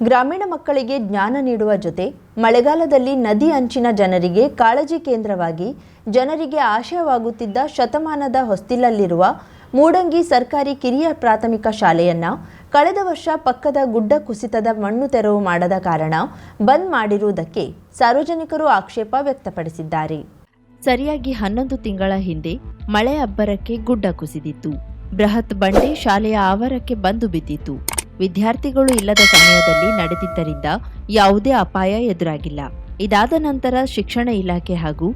ಗ್ರಾಮೀಣ ಮಕ್ಕಳಿಗೆ ಜ್ಞಾನ ನೀಡುವ ಜೊತೆ ಮಳೆಗಾಲದಲ್ಲಿ ನದಿ ಅಂಚಿನ ಜನರಿಗೆ ಕಾಳಜಿ ಕೇಂದ್ರವಾಗಿ ಜನರಿಗೆ ಆಶಯವಾಗುತ್ತಿದ್ದ ಶತಮಾನದ ಹೊಸ್ತಿಲಲ್ಲಿರುವ ಮೂಡಂಗಿ ಸರ್ಕಾರಿ ಕಿರಿಯ ಪ್ರಾಥಮಿಕ ಶಾಲೆಯನ್ನು ಕಳೆದ ವರ್ಷ ಪಕ್ಕದ ಗುಡ್ಡ ಕುಸಿತದ ಮಣ್ಣು ತೆರವು ಮಾಡದ ಕಾರಣ ಬಂದ್ ಮಾಡಿರುವುದಕ್ಕೆ ಸಾರ್ವಜನಿಕರು ಆಕ್ಷೇಪ ವ್ಯಕ್ತಪಡಿಸಿದ್ದಾರೆ. ಸರಿಯಾಗಿ 11 ತಿಂಗಳ ಹಿಂದೆ ಮಳೆ ಅಬ್ಬರಕ್ಕೆ ಗುಡ್ಡ ಕುಸಿದಿತ್ತು. ಬೃಹತ್ ಬಂಡೆ ಶಾಲೆಯ ಆವರಣಕ್ಕೆ ಬಂದು ಬಿದ್ದಿತ್ತು. ವಿದ್ಯಾರ್ಥಿಗಳು ಇಲ್ಲದ ಸಮಯದಲ್ಲಿ ನಡೆದಿದ್ದರಿಂದ ಯಾವುದೇ ಅಪಾಯ ಎದುರಾಗಿಲ್ಲ. ಇದಾದ ನಂತರ ಶಿಕ್ಷಣ ಇಲಾಖೆ ಹಾಗೂ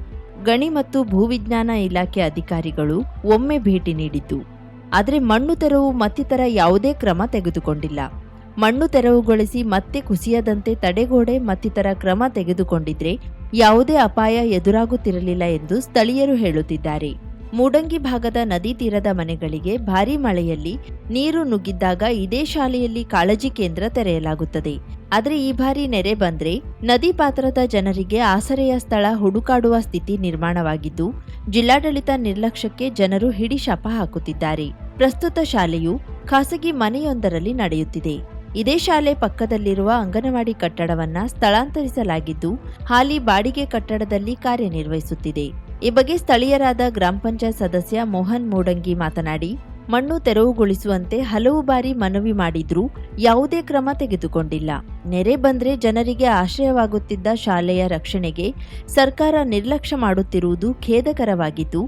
ಗಣಿ ಮತ್ತು ಭೂವಿಜ್ಞಾನ ಇಲಾಖೆ ಅಧಿಕಾರಿಗಳು ಒಮ್ಮೆ ಭೇಟಿ ನೀಡಿದ್ದು, ಆದರೆ ಮಣ್ಣು ತೆರವು ಮತ್ತಿತರ ಯಾವುದೇ ಕ್ರಮ ತೆಗೆದುಕೊಂಡಿಲ್ಲ. ಮಣ್ಣು ತೆರವುಗೊಳಿಸಿ ಮತ್ತೆ ಕುಸಿಯದಂತೆ ತಡೆಗೋಡೆ ಮತ್ತಿತರ ಕ್ರಮ ತೆಗೆದುಕೊಂಡಿದ್ರೆ ಯಾವುದೇ ಅಪಾಯ ಎದುರಾಗುತ್ತಿರಲಿಲ್ಲ ಎಂದು ಸ್ಥಳೀಯರು ಹೇಳುತ್ತಿದ್ದಾರೆ. ಮೂಡಂಗಿ ಭಾಗದ ನದಿ ತೀರದ ಮನೆಗಳಿಗೆ ಭಾರೀ ಮಳೆಯಲ್ಲಿ ನೀರು ನುಗ್ಗಿದ್ದಾಗ ಇದೇ ಶಾಲೆಯಲ್ಲಿ ಕಾಳಜಿ ಕೇಂದ್ರ ತೆರೆಯಲಾಗುತ್ತದೆ. ಆದರೆ ಈ ಬಾರಿ ನೆರೆ ಬಂದ್ರೆ ನದಿ ಪಾತ್ರದ ಜನರಿಗೆ ಆಸರೆಯ ಸ್ಥಳ ಹುಡುಕಾಡುವ ಸ್ಥಿತಿ ನಿರ್ಮಾಣವಾಗಿದ್ದು, ಜಿಲ್ಲಾಡಳಿತ ನಿರ್ಲಕ್ಷ್ಯಕ್ಕೆ ಜನರು ಹಿಡಿಶಾಪ ಹಾಕುತ್ತಿದ್ದಾರೆ. ಪ್ರಸ್ತುತ ಶಾಲೆಯು ಖಾಸಗಿ ಮನೆಯೊಂದರಲ್ಲಿ ನಡೆಯುತ್ತಿದೆ. ಇದೇ ಶಾಲೆ ಪಕ್ಕದಲ್ಲಿರುವ ಅಂಗನವಾಡಿ ಕಟ್ಟಡವನ್ನ ಸ್ಥಳಾಂತರಿಸಲಾಗಿದ್ದು, ಹಾಲಿ ಬಾಡಿಗೆ ಕಟ್ಟಡದಲ್ಲಿ ಕಾರ್ಯನಿರ್ವಹಿಸುತ್ತಿದೆ. ಈ ಬಗ್ಗೆ ಸ್ಥಳೀಯರಾದ ಗ್ರಾಮ ಪಂಚಾಯತ್ ಸದಸ್ಯ ಮೋಹನ್ ಮೂಡಂಗಿ ಮಾತನಾಡಿ, ಮಣ್ಣು ತೆರವುಗೊಳಿಸುವಂತೆ ಹಲವು ಬಾರಿ ಮನವಿ ಮಾಡಿದ್ರೂ ಯಾವುದೇ ಕ್ರಮ ತೆಗೆದುಕೊಂಡಿಲ್ಲ. ನೆರೆ ಬಂದ್ರೆ ಜನರಿಗೆ ಆಶ್ರಯವಾಗುತ್ತಿದ್ದ ಶಾಲೆಯ ರಕ್ಷಣೆಗೆ ಸರ್ಕಾರ ನಿರ್ಲಕ್ಷ್ಯ ಮಾಡುತ್ತಿರುವುದು ಖೇದಕರವಾಗಿದ್ದು,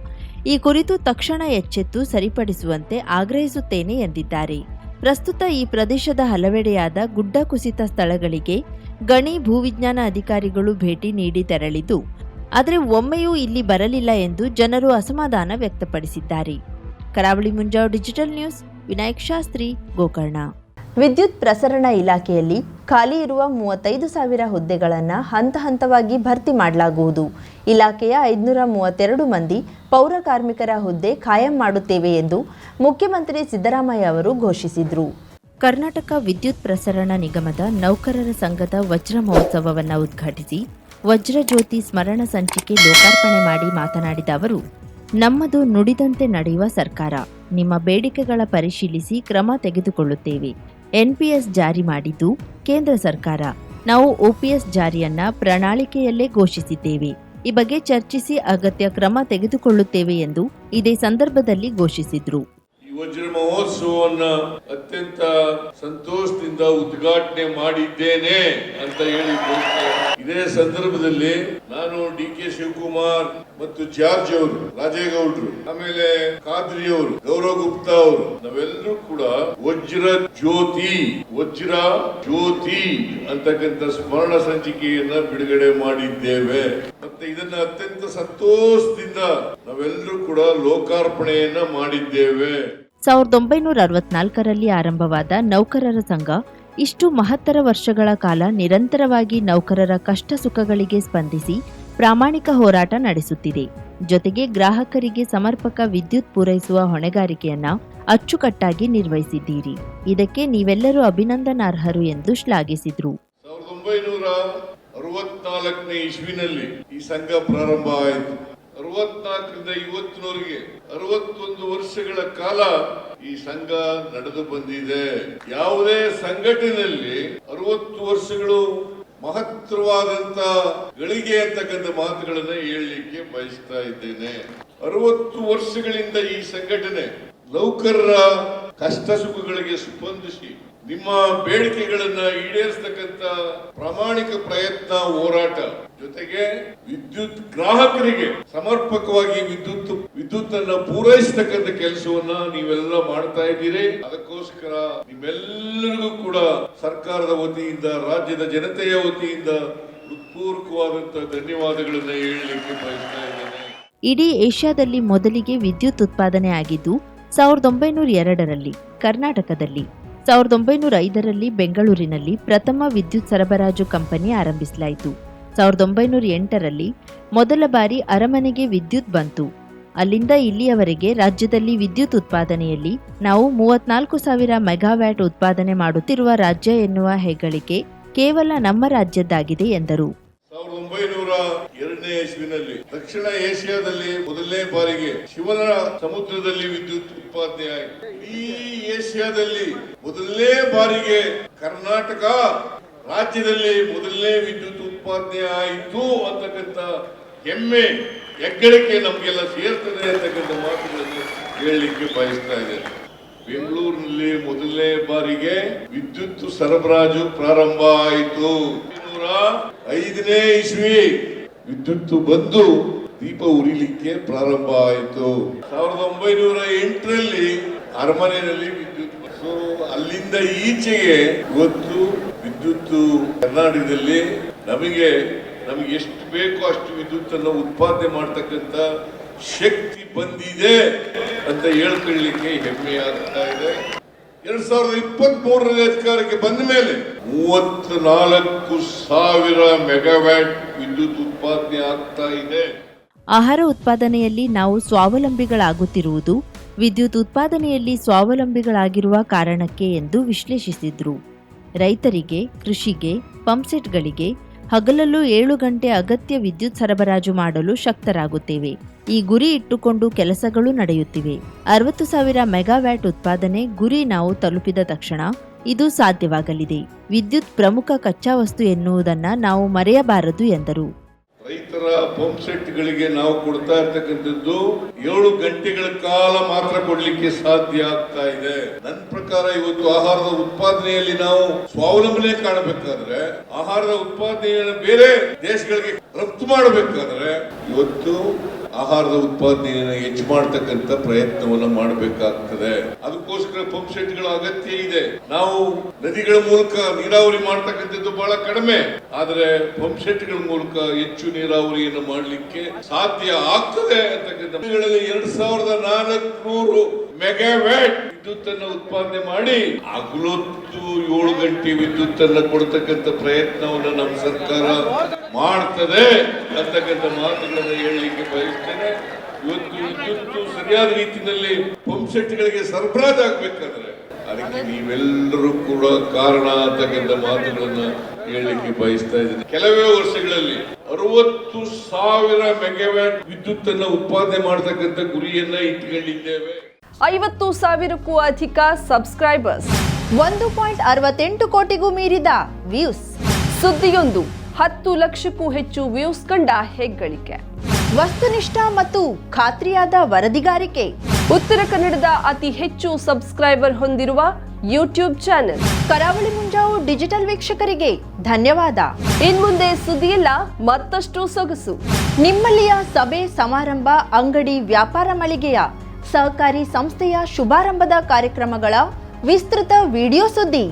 ಈ ಕುರಿತು ತಕ್ಷಣ ಎಚ್ಚೆತ್ತು ಸರಿಪಡಿಸುವಂತೆ ಆಗ್ರಹಿಸುತ್ತೇನೆ ಎಂದಿದ್ದಾರೆ. ಪ್ರಸ್ತುತ ಈ ಪ್ರದೇಶದ ಹಲವೆಡೆಯಾದ ಗುಡ್ಡ ಕುಸಿತ ಸ್ಥಳಗಳಿಗೆ ಗಣಿ ಭೂವಿಜ್ಞಾನ ಅಧಿಕಾರಿಗಳು ಭೇಟಿ ನೀಡಿ ತೆರಳಿದ್ದು, ಆದರೆ ಒಮ್ಮೆಯೂ ಇಲ್ಲಿ ಬರಲಿಲ್ಲ ಎಂದು ಜನರು ಅಸಮಾಧಾನ ವ್ಯಕ್ತಪಡಿಸಿದ್ದಾರೆ. ಕರಾವಳಿ ಮುಂಜಾವು ಡಿಜಿಟಲ್ ನ್ಯೂಸ್, ವಿನಾಯಕ್ ಶಾಸ್ತ್ರಿ, ಗೋಕರ್ಣ. ವಿದ್ಯುತ್ ಪ್ರಸರಣ ಇಲಾಖೆಯಲ್ಲಿ ಖಾಲಿ ಇರುವ 35,000 ಹುದ್ದೆಗಳನ್ನು ಹಂತ ಹಂತವಾಗಿ ಭರ್ತಿ ಮಾಡಲಾಗುವುದು. ಇಲಾಖೆಯ 532 ಮಂದಿ ಪೌರ ಕಾರ್ಮಿಕರ ಹುದ್ದೆ ಖಾಯಂ ಮಾಡುತ್ತೇವೆ ಎಂದು ಮುಖ್ಯಮಂತ್ರಿ ಸಿದ್ದರಾಮಯ್ಯ ಅವರು ಘೋಷಿಸಿದರು. ಕರ್ನಾಟಕ ವಿದ್ಯುತ್ ಪ್ರಸರಣ ನಿಗಮದ ನೌಕರರ ಸಂಘದ ವಜ್ರ ಮಹೋತ್ಸವವನ್ನು ಉದ್ಘಾಟಿಸಿ ವಜ್ರ ಜ್ಯೋತಿ ಸ್ಮರಣ ಸಂಚಿಕೆ ಲೋಕಾರ್ಪಣೆ ಮಾಡಿ ಮಾತನಾಡಿದ ಅವರು, ನಮ್ಮದು ನುಡಿದಂತೆ ನಡೆಯುವ ಸರ್ಕಾರ. ನಿಮ್ಮ ಬೇಡಿಕೆಗಳ ಪರಿಶೀಲಿಸಿ ಕ್ರಮ ತೆಗೆದುಕೊಳ್ಳುತ್ತೇವೆ. ಎನ್ಪಿಎಸ್ ಜಾರಿ ಮಾಡಿದ್ದು ಕೇಂದ್ರ ಸರ್ಕಾರ. ನಾವು ಓಪಿಎಸ್ ಜಾರಿಯನ್ನ ಪ್ರಣಾಳಿಕೆಯಲ್ಲೇ ಘೋಷಿಸಿದ್ದೇವೆ. ಈ ಬಗ್ಗೆ ಚರ್ಚಿಸಿ ಅಗತ್ಯ ಕ್ರಮ ತೆಗೆದುಕೊಳ್ಳುತ್ತೇವೆ ಎಂದು ಇದೇ ಸಂದರ್ಭದಲ್ಲಿ ಘೋಷಿಸಿದ್ರು. ವಜ್ರ ಮಹೋತ್ಸವವನ್ನ ಅತ್ಯಂತ ಸಂತೋಷದಿಂದ ಉದ್ಘಾಟನೆ ಮಾಡಿದ್ದೇನೆ ಅಂತ ಹೇಳಿ ಇದೇ ಸಂದರ್ಭದಲ್ಲಿ ನಾನು ಡಿ.ಕೆ. ಶಿವಕುಮಾರ್ ಮತ್ತು ಜಾರ್ಜ್ ಅವರು, ರಾಜೇಗೌಡರು, ಆಮೇಲೆ ಖಾದ್ರಿ ಅವರು, ಗೌರವ್ ಗುಪ್ತಾ ಅವರು, ನಾವೆಲ್ಲರೂ ಕೂಡ ವಜ್ರ ಜ್ಯೋತಿ ಅಂತಕ್ಕಂಥ ಸ್ಮರಣ ಸಂಚಿಕೆಯನ್ನ ಬಿಡುಗಡೆ ಮಾಡಿದ್ದೇವೆ. ಮತ್ತೆ ಇದನ್ನ ಅತ್ಯಂತ ಸಂತೋಷದಿಂದ ನಾವೆಲ್ಲರೂ ಕೂಡ ಲೋಕಾರ್ಪಣೆಯನ್ನ ಮಾಡಿದ್ದೇವೆ. 1964ರಲ್ಲಿ ಆರಂಭವಾದ ನೌಕರರ ಸಂಘ ಇಷ್ಟು ಮಹತ್ತರ ವರ್ಷಗಳ ಕಾಲ ನಿರಂತರವಾಗಿ ನೌಕರರ ಕಷ್ಟ ಸುಖಗಳಿಗೆ ಸ್ಪಂದಿಸಿ ಪ್ರಾಮಾಣಿಕ ಹೋರಾಟ ನಡೆಸುತ್ತಿದೆ. ಜೊತೆಗೆ ಗ್ರಾಹಕರಿಗೆ ಸಮರ್ಪಕ ವಿದ್ಯುತ್ ಪೂರೈಸುವ ಹೊಣೆಗಾರಿಕೆಯನ್ನ ಅಚ್ಚುಕಟ್ಟಾಗಿ ನಿರ್ವಹಿಸಿದ್ದೀರಿ. ಇದಕ್ಕೆ ನೀವೆಲ್ಲರೂ ಅಭಿನಂದನಾರ್ಹರು ಎಂದು ಶ್ಲಾಘಿಸಿದ್ರು. 1964ನೇ ಇಸ್ವಿನಲ್ಲಿ ಈ ಸಂಘ ಪ್ರಾರಂಭ ಆಯಿತು. 64ರಿಂದ ಇವತ್ತಿನವರೆಗೆ 61 ವರ್ಷಗಳ ಕಾಲ ಈ ಸಂಘ ನಡೆದು ಬಂದಿದೆ. ಯಾವುದೇ ಸಂಘಟನೆಯಲ್ಲಿ 60 ವರ್ಷಗಳು ಮಹತ್ತರವಾದಂತ ಗಳಿಗೆ ಅಂತಕ್ಕಂಥ ಮಾತುಗಳನ್ನ ಹೇಳಲಿಕ್ಕೆ ಬಯಸ್ತಾ ಇದ್ದೇನೆ. 60 ವರ್ಷಗಳಿಂದ ಈ ಸಂಘಟನೆ ನೌಕರರ ಕಷ್ಟ ಸುಖಗಳಿಗೆ ಸ್ಪಂದಿಸಿ ನಿಮ್ಮ ಬೇಡಿಕೆಗಳನ್ನ ಈಡೇರಿಸತಕ್ಕಂತ ಪ್ರಾಮಾಣಿಕ ಪ್ರಯತ್ನ, ಹೋರಾಟ, ಜೊತೆಗೆ ವಿದ್ಯುತ್ ಗ್ರಾಹಕರಿಗೆ ಸಮರ್ಪಕವಾಗಿ ವಿದ್ಯುತ್ ಅನ್ನ ಪೂರೈಸತಕ್ಕಂತ ಕೆಲಸವನ್ನ ನೀವೆಲ್ಲ ಮಾಡ್ತಾ ಇದ್ದೀರಿ. ಅದಕ್ಕೋಸ್ಕರ ನಿಮ್ಮೆಲ್ಲರಿಗೂ ಕೂಡ ಸರ್ಕಾರದ ವತಿಯಿಂದ, ರಾಜ್ಯದ ಜನತೆಯ ವತಿಯಿಂದ ಹೃತ್ಪೂರ್ವಕವಾದಂತಹ ಧನ್ಯವಾದಗಳನ್ನ ಹೇಳಲಿಕ್ಕೆ ಬಯಸ್ತಾ ಇದ್ದೇನೆ. ಇಡೀ ಏಷ್ಯಾದಲ್ಲಿ ಮೊದಲಿಗೆ ವಿದ್ಯುತ್ ಉತ್ಪಾದನೆ ಆಗಿದ್ದು 1902ರಲ್ಲಿ ಕರ್ನಾಟಕದಲ್ಲಿ, 1905ರಲ್ಲಿ ಬೆಂಗಳೂರಿನಲ್ಲಿ ಪ್ರಥಮ ವಿದ್ಯುತ್ ಸರಬರಾಜು ಕಂಪನಿ ಆರಂಭಿಸಲಾಯಿತು. 1908ರಲ್ಲಿ ಮೊದಲ ಬಾರಿ ಅರಮನೆಗೆ ವಿದ್ಯುತ್ ಬಂತು. ಅಲ್ಲಿಂದ ಇಲ್ಲಿಯವರೆಗೆ ರಾಜ್ಯದಲ್ಲಿ ವಿದ್ಯುತ್ ಉತ್ಪಾದನೆಯಲ್ಲಿ ನಾವು 34,000 ಮೆಗಾವ್ಯಾಟ್ ಉತ್ಪಾದನೆ ಮಾಡುತ್ತಿರುವ ರಾಜ್ಯ ಎನ್ನುವ ಹೆಗ್ಗಳಿಕೆ ಕೇವಲ ನಮ್ಮ ರಾಜ್ಯದ್ದಾಗಿದೆ ಎಂದರು. 1902ನೇ ಇಸ್ವಿನಲ್ಲಿ ದಕ್ಷಿಣ ಏಷ್ಯಾದಲ್ಲಿ ಮೊದಲನೇ ಬಾರಿಗೆ ಶಿವನ ಸಮುದ್ರದಲ್ಲಿ ವಿದ್ಯುತ್ ಉತ್ಪಾದನೆ ಆಯಿತು. ಈ ಏಷ್ಯಾದಲ್ಲಿ ಮೊದಲನೇ ಬಾರಿಗೆ ಕರ್ನಾಟಕ ರಾಜ್ಯದಲ್ಲಿ ಮೊದಲನೇ ವಿದ್ಯುತ್ ಉತ್ಪಾದನೆ ಆಯಿತು ಅಂತಕ್ಕಂಥ ಹೆಮ್ಮೆ ಹೆಗ್ಗಳಿಕೆ ನಮಗೆಲ್ಲ ಸೇರ್ತದೆ ಅಂತಕ್ಕಂಥ ಮಾತುಗಳನ್ನು ಹೇಳಲಿಕ್ಕೆ ಬಯಸ್ತಾ ಇದ್ದೇನೆ. ಬೆಂಗಳೂರಿನಲ್ಲಿ ಮೊದಲನೇ ಬಾರಿಗೆ ವಿದ್ಯುತ್ ಸರಬರಾಜು ಪ್ರಾರಂಭ ಆಯಿತು. 1905ನೇ ಇಸ್ವಿ ವಿದ್ಯುತ್ ಬಂದು ದೀಪ ಉರಿಲಿಕ್ಕೆ ಪ್ರಾರಂಭ ಆಯಿತು. 1908ರಲ್ಲಿ ಅರಮನೆಯಲ್ಲಿ ವಿದ್ಯುತ್. ಸೊ ಅಲ್ಲಿಂದ ಈಚೆಗೆ ಇವತ್ತು ವಿದ್ಯುತ್ ಕರ್ನಾಟಕದಲ್ಲಿ ನಮಗೆ ಎಷ್ಟು ಬೇಕೋ ಅಷ್ಟು ವಿದ್ಯುತ್ ಅನ್ನು ಉತ್ಪಾದನೆ ಮಾಡ್ತಕ್ಕಂಥ ಶಕ್ತಿ ಬಂದಿದೆ ಅಂತ ಹೇಳ್ಕೊಳ್ಳಿಕ್ಕೆ ಹೆಮ್ಮೆ ಆಗ್ತಾ ಇದೆ. 2023ರಲ್ಲಿ ಅಧಿಕಾರಕ್ಕೆ ಬಂದ ಮೇಲೆ 34,000 ಮೆಗಾವ್ಯಾಟ್ ವಿದ್ಯುತ್ ಉತ್ಪಾದನೆ ಆಗ್ತಾ ಇದೆ. ಆಹಾರ ಉತ್ಪಾದನೆಯಲ್ಲಿ ನಾವು ಸ್ವಾವಲಂಬಿಗಳಾಗುತ್ತಿರುವುದು ವಿದ್ಯುತ್ ಉತ್ಪಾದನೆಯಲ್ಲಿ ಸ್ವಾವಲಂಬಿಗಳಾಗಿರುವ ಕಾರಣಕ್ಕೆ ಎಂದು ವಿಶ್ಲೇಷಿಸಿದ್ರು. ರೈತರಿಗೆ, ಕೃಷಿಗೆ, ಪಂಪ್ಸೆಟ್ಗಳಿಗೆ ಹಗಲಲ್ಲೂ 7 ಗಂಟೆ ಅಗತ್ಯ ವಿದ್ಯುತ್ ಸರಬರಾಜು ಮಾಡಲು ಶಕ್ತರಾಗುತ್ತೇವೆ. ಈ ಗುರಿ ಇಟ್ಟುಕೊಂಡು ಕೆಲಸಗಳು ನಡೆಯುತ್ತಿವೆ. 60,000 ಮೆಗಾವ್ಯಾಟ್ ಉತ್ಪಾದನೆ ಗುರಿ ನಾವು ತಲುಪಿದ ತಕ್ಷಣ ಇದು ಸಾಧ್ಯವಾಗಲಿದೆ. ವಿದ್ಯುತ್ ಪ್ರಮುಖ ಕಚ್ಚಾ ವಸ್ತು ಎನ್ನುವುದನ್ನು ನಾವು ಮರೆಯಬಾರದು ಎಂದರು. ರೈತರ ಪಂಪ್ ಸೆಟ್ಗಳಿಗೆ ನಾವು ಕೊಡ್ತಾ ಇರ್ತಕ್ಕಂಥದ್ದು 7 ಗಂಟೆಗಳ ಕಾಲ ಮಾತ್ರ ಕೊಡ್ಲಿಕ್ಕೆ ಸಾಧ್ಯ ಆಗ್ತಾ ಇದೆ. ನನ್ನ ಪ್ರಕಾರ ಇವತ್ತು ಆಹಾರದ ಉತ್ಪಾದನೆಯಲ್ಲಿ ನಾವು ಸ್ವಾವಲಂಬನೆ ಕಾಣಬೇಕಾದ್ರೆ, ಆಹಾರದ ಉತ್ಪಾದನೆಯನ್ನು ಬೇರೆ ದೇಶಗಳಿಗೆ ರಫ್ತು ಮಾಡಬೇಕಾದ್ರೆ ಇವತ್ತು ಆಹಾರದ ಉತ್ಪಾದನೆಯನ್ನು ಹೆಚ್ಚು ಮಾಡತಕ್ಕಂತ ಪ್ರಯತ್ನವನ್ನು ಮಾಡಬೇಕಾಗ್ತದೆ. ಅದಕ್ಕೋಸ್ಕರ ಪಂಪ್ ಸೆಟ್ಗಳ ಅಗತ್ಯ ಇದೆ. ನಾವು ನದಿಗಳ ಮೂಲಕ ನೀರಾವರಿ ಮಾಡ್ತಕ್ಕಂಥದ್ದು ಬಹಳ ಕಡಿಮೆ, ಆದ್ರೆ ಪಂಪ್ ಸೆಟ್ಗಳ ಮೂಲಕ ಹೆಚ್ಚು ನೀರಾವರಿಯನ್ನು ಮಾಡಲಿಕ್ಕೆ ಸಾಧ್ಯ ಆಗ್ತದೆ ಅಂತಕ್ಕಂಥ 2400 ಮೆಗಾವ್ಯಾಟ್ ವಿದ್ಯುತ್ ಅನ್ನು ಉತ್ಪಾದನೆ ಮಾಡಿ ಹಗಲೊತ್ತು 7 ಗಂಟೆ ವಿದ್ಯುತ್ ಅನ್ನು ಕೊಡ್ತಕ್ಕಂಥ ಪ್ರಯತ್ನವನ್ನು ನಮ್ಮ ಸರ್ಕಾರ ಮಾಡ್ತದೆ ಅಂತಕ್ಕಂಥ ಮಾತುಗಳನ್ನು ಹೇಳಲಿಕ್ಕೆ ಬಯಸ್ತೇನೆ. ಇವತ್ತು ವಿದ್ಯುತ್ ಸರಿಯಾದ ರೀತಿಯಲ್ಲಿ ಪಂಪ್ ಸೆಟ್ಗಳಿಗೆ ಸರಬರಾಜು ಆಗ್ಬೇಕಾದ್ರೆ ಅದಕ್ಕೆ ನೀವೆಲ್ಲರೂ ಕೂಡ ಕಾರಣ ಅಂತಕ್ಕಂಥ ಮಾತುಗಳನ್ನ ಹೇಳಲಿಕ್ಕೆ ಬಯಸ್ತಾ ಇದ್ದೇನೆ. ಕೆಲವೇ ವರ್ಷಗಳಲ್ಲಿ 60,000 ಮೆಗಾವ್ಯಾಟ್ ವಿದ್ಯುತ್ ಅನ್ನು ಉತ್ಪಾದನೆ ಮಾಡತಕ್ಕಂಥ ಗುರಿಯನ್ನ ಇಟ್ಟುಕೊಂಡಿದ್ದೇವೆ. 50,000ಕ್ಕೂ ಅಧಿಕ ಸಬ್ಸ್ಕ್ರೈಬರ್ಸ್, 1.68 ಕೋಟಿಗೂ ಮೀರಿದ ವ್ಯೂಸ್, ಸುದ್ದಿಯೊಂದು 10 ಲಕ್ಷಕ್ಕೂ ಹೆಚ್ಚು ವ್ಯೂಸ್ ಕಂಡ ಹೆಗ್ಗಳಿಕೆ, ವಸ್ತುನಿಷ್ಠ ಮತ್ತು ಖಾತ್ರಿಯಾದ ವರದಿಗಾರಿಕೆ, ಉತ್ತರ ಕನ್ನಡದ ಅತಿ ಹೆಚ್ಚು ಸಬ್ಸ್ಕ್ರೈಬರ್ ಹೊಂದಿರುವ ಯೂಟ್ಯೂಬ್ ಚಾನೆಲ್. ಕರಾವಳಿ ಮುಂಜಾವು ಡಿಜಿಟಲ್ ವೀಕ್ಷಕರಿಗೆ ಧನ್ಯವಾದ. ಇನ್ಮುಂದೆ ಸುದ್ದಿಯಲ್ಲ ಮತ್ತಷ್ಟು ಸೊಗಸು. ನಿಮ್ಮಲ್ಲಿಯ ಸಭೆ ಸಮಾರಂಭ, ಅಂಗಡಿ, ವ್ಯಾಪಾರ ಮಳಿಗೆಯ, ಸಹಕಾರಿ ಸಂಸ್ಥೆಯ ಶುಭಾರಂಭದ ಕಾರ್ಯಕ್ರಮಗಳ ವಿಸ್ತೃತ ವಿಡಿಯೋ ಸುದ್ದಿ.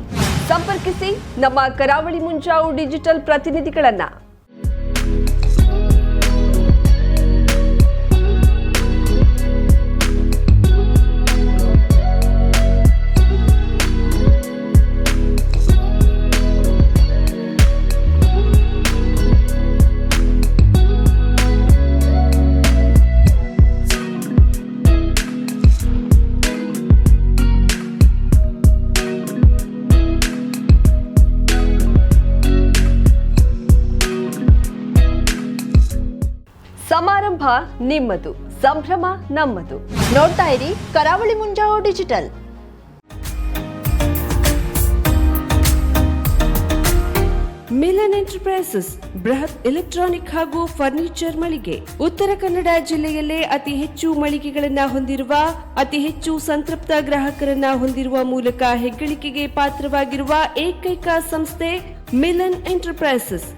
ಸಂಪರ್ಕಿಸಿ ನಮ್ಮ ಕರಾವಳಿ ಮುಂಜಾವು ಡಿಜಿಟಲ್ ಪ್ರತಿನಿಧಿಗಳನ್ನ. ಸಮಾರಂಭ ನಿಮ್ಮದು, ಸಂಭ್ರಮ ನಮ್ಮದು. ನೋಡ್ತಾ ಇರಿ ಕರಾವಳಿ ಮುಂಜಾವು ಡಿಜಿಟಲ್. ಮಿಲನ್ ಎಂಟರ್ಪ್ರೈಸಸ್ ಬೃಹತ್ ಎಲೆಕ್ಟ್ರಾನಿಕ್ ಹಾಗೂ ಫರ್ನಿಚರ್ ಮಳಿಗೆ. ಉತ್ತರ ಕನ್ನಡ ಜಿಲ್ಲೆಯಲ್ಲೇ ಅತಿ ಹೆಚ್ಚು ಮಳಿಗೆಗಳನ್ನ ಹೊಂದಿರುವ, ಅತಿ ಹೆಚ್ಚು ಸಂತೃಪ್ತ ಗ್ರಾಹಕರನ್ನ ಹೊಂದಿರುವ ಮೂಲಕ ಹೆಗ್ಗಳಿಕೆಗೆ ಪಾತ್ರವಾಗಿರುವ ಏಕೈಕ ಸಂಸ್ಥೆ ಮಿಲನ್ ಎಂಟರ್ಪ್ರೈಸಸ್.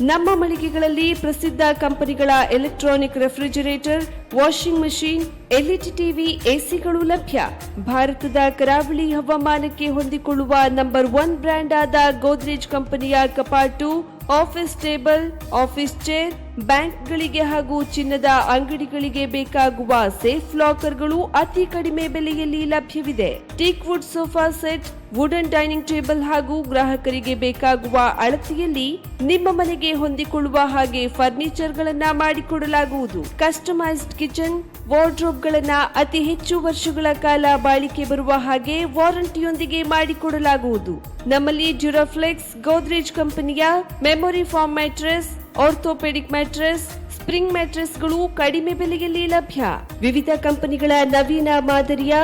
ನಮ್ಮ ಮಳಿಗೆಗಳಲ್ಲಿ ಪ್ರಸಿದ್ಧ ಕಂಪನಿಗಳ electronic refrigerator, washing machine, LED TV, ಎಸಿಗಳು ಲಭ್ಯ. ಭಾರತದ ಕರಾವಳಿ ಹವಾಮಾನಕ್ಕೆ ಹೊಂದಿಕೊಳ್ಳುವ ನಂಬರ್ 1 ಬ್ರ್ಯಾಂಡ್ ಆದ ಗೋದ್ರೇಜ್ ಕಂಪನಿಯ ಕಪಾಟು, ಆಫೀಸ್ ಟೇಬಲ್, ಆಫೀಸ್ ಚೇರ್, ಬ್ಯಾಂಕ್ಗಳಿಗೆ ಹಾಗೂ ಚಿನ್ನದ ಅಂಗಡಿಗಳಿಗೆ ಬೇಕಾಗುವ ಸೇಫ್ ಲಾಕರ್ಗಳು ಅತಿ ಕಡಿಮೆ ಬೆಲೆಯಲ್ಲಿ ಲಭ್ಯವಿದೆ. Teak wood sofa set, wooden dining table ಹಾಗೂ ಗ್ರಾಹಕರಿಗೆ ಬೇಕಾಗುವ ಅಳತೆಯಲ್ಲಿ ನಿಮ್ಮ ಮನೆಗೆ ಹೊಂದಿಕೊಳ್ಳುವ ಹಾಗೆ ಫರ್ನಿಚರ್ ಗಳನ್ನ ಮಾಡಿಕೊಡಲಾಗುವುದು. ಕಸ್ಟಮೈಸ್ಡ್ ಕಿಚನ್, ವಾರ್ಡ್ರೋಬ್ ಗಳನ್ನ ಅತಿ ಹೆಚ್ಚು ವರ್ಷಗಳ ಕಾಲ ಬಾಳಿಕೆ ಬರುವ ಹಾಗೆ ವಾರಂಟಿಯೊಂದಿಗೆ ಮಾಡಿಕೊಡಲಾಗುವುದು. ನಮ್ಮಲ್ಲಿ ಡ್ಯೂರಾಫ್ಲೆಕ್ಸ್, ಗೋದ್ರೇಜ್ ಕಂಪನಿಯ memory foam mattress, orthopedic mattress, spring ಮ್ಯಾಟ್ರೆಸ್ಗಳು ಕಡಿಮೆ ಬೆಲೆಯಲ್ಲಿ ಲಭ್ಯ. ವಿವಿಧ ಕಂಪನಿಗಳ ನವೀನ ಮಾದರಿಯ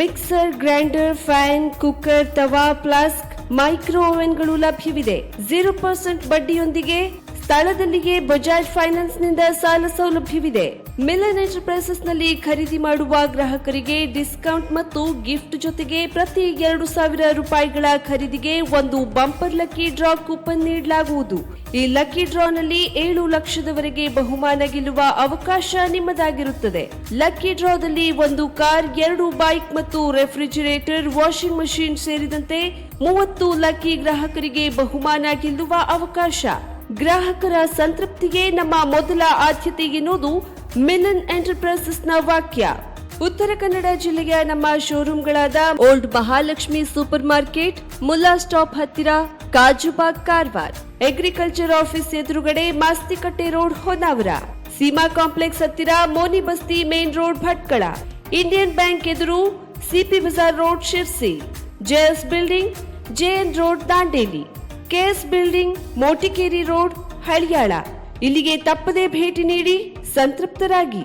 ಮಿಕ್ಸರ್, ಗ್ರೈಂಡರ್, ಫ್ಯಾನ್, ಕುಕ್ಕರ್, ತವಾ, ಫ್ಲಾಸ್ಕ್, ಮೈಕ್ರೋ ಓವೆನ್ಗಳು ಲಭ್ಯವಿದೆ. 0% ಬಡ್ಡಿಯೊಂದಿಗೆ ಸ್ಥಳದಲ್ಲಿಯೇ ಬಜಾಜ್ ಫೈನಾನ್ಸ್ ನಿಂದ ಸಾಲ ಸೌಲಭ್ಯವಿದೆ. ಮಿಲನ್ ಎಂಟರ್ಪ್ರೈಸಸ್ ನಲ್ಲಿ ಖರೀದಿ ಮಾಡುವ ಗ್ರಾಹಕರಿಗೆ ಡಿಸ್ಕೌಂಟ್ ಮತ್ತು ಗಿಫ್ಟ್ ಜೊತೆಗೆ ಪ್ರತಿ 2,000 ರೂಪಾಯಿಗಳ ಖರೀದಿಗೆ ಒಂದು ಬಂಪರ್ ಲಕ್ಕಿ ಡ್ರಾ ಕೂಪನ್ ನೀಡಲಾಗುವುದು. ಈ ಲಕ್ಕಿ ಡ್ರಾನಲ್ಲಿ 7 ಲಕ್ಷದವರೆಗೆ ಬಹುಮಾನ ಗೆಲ್ಲುವ ಅವಕಾಶ ನಿಮ್ಮದಾಗಿರುತ್ತದೆ. ಲಕ್ಕಿ ಡ್ರಾದಲ್ಲಿ 1 ಕಾರ್, 2 ಬೈಕ್ ಮತ್ತು ರೆಫ್ರಿಜಿರೇಟರ್, ವಾಷಿಂಗ್ ಮಷಿನ್ ಸೇರಿದಂತೆ 30 ಲಕ್ಕಿ ಗ್ರಾಹಕರಿಗೆ ಬಹುಮಾನ ಗೆಲ್ಲುವ ಅವಕಾಶ. ಗ್ರಾಹಕರ ಸಂತೃಪ್ತಿಗೆ ನಮ್ಮ ಮೊದಲ ಆದ್ಯತೆ ಎನ್ನುವುದು ಮಿಲನ್ ಎಂಟರ್ಪ್ರೈಸಸ್ ನ ವಾಕ್ಯ. ಉತ್ತರ ಕನ್ನಡ ಜಿಲ್ಲೆಯ ನಮ್ಮ ಶೋರೂಮ್ಗಳಾದ old Mahalakshmi super market, Mulla stop ಹತ್ತಿರ, ಕಾಜುಬಾಗ್ ಕಾರವಾರ, ಅಗ್ರಿಕಲ್ಚರ್ ಆಫೀಸ್ ಎದುರುಗಡೆ ಮಾಸ್ತಿಕಟ್ಟೆ ರೋಡ್ ಹೊನ್ನಾವರ, ಸೀಮಾ ಕಾಂಪ್ಲೆಕ್ಸ್ ಹತ್ತಿರ Moni Basti main road Bhatkal, Indian bank ಎದುರು CP Bazar road Sirsi, JS building JN road Dandeli, KS building Motikeri road Haliyal. ಇಲ್ಲಿಗೆ ತಪ್ಪದೇ ಭೇಟಿ ನೀಡಿ ಸಂತೃಪ್ತರಾಗಿ.